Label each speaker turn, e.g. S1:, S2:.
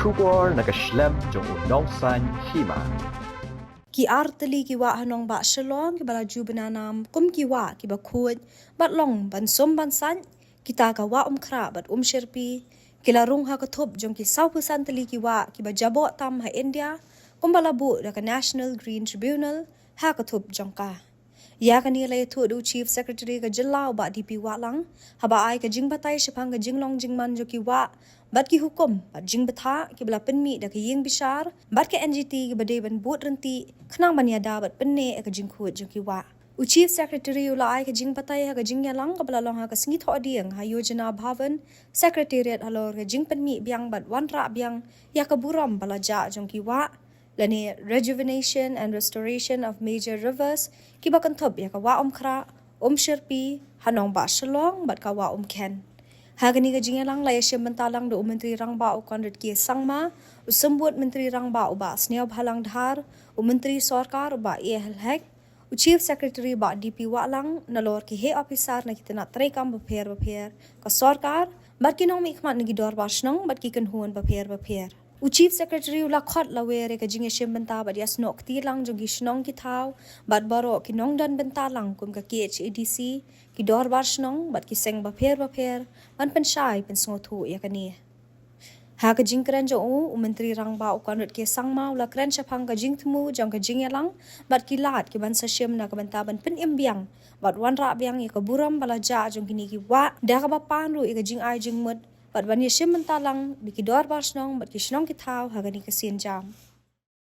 S1: Shubor nakaslem jong unongsan Hima.
S2: Ki Tylli ki wa hanong ba shalom ki balaju bananam kum ki wa ki bakhud bat long ban som ban san kita ka Wahumkhrah bat Umshyrpi kila Rung ha ka Thup jong ki 100% Tylli ki wa ki ba Jaboh tam ha India kum balabu da ka National Green Tribunal ha ka Thup jong ka ya ka ni lay thu du Chief Secretary ka Jallau ba DP wa lang haba ai ka jing batai shapang ka jinglong jingman jo ki wa bat ki hukum bat jing batha ki bala penmi da ka ying bishar bat ka NGT ki bade ban bot renti khnang ban yada bat penne ka jing khut jo ki wa u Chief Secretary ula ai ka jing batai ha ka jing yalang ka bala long ha ka singi tho diang ha yojana bhavan secretariat halor ka jing penmi biang bat wan ra biang ya ka buram bala ja jong ki wa lani rejuvenation and restoration of major rivers ki bakan Thup ya ka Wahumkhrah Umshyrpi hanong ba shalong bat ka Wahumkhrah hagani ka jingalang layasya mentalang do Menteri Rang ba ukandret ki sangma usambut Menteri Rang ba uba sniaw bhalang dhar Menteri Sarkar uba hek Chief Secretary ba DP wa lang nalor ki he officer na kitna trekam bapher ka Sarkar bat ki nong mi khmat ngi dor ba shnong bat ki kan huan bapher Chief Secretary ula khot lawere ka jinge shim benta bat yasnok ti lang jogi shnong ki thau bat baro ki nong dan benta lang kum ka KHADC ki dor bar shnong bat ki seng bapher ban pen shai pen snothu ya kani ha ka jingkran jo Menteri Rang ba ukanut ke sangma ula kran chapang ka jingthmu jong ka jingelang bat ki lat ki ban sa shim na ka benta ban pen imbiang bat wan ra biang ya ka buram bala ja jong kini ki wa da ka ba panru ya ka jing ai jing mut bat ban yashim mentalang biki dor bar shnong bat ki shnong ki thau ha gani ka sin jam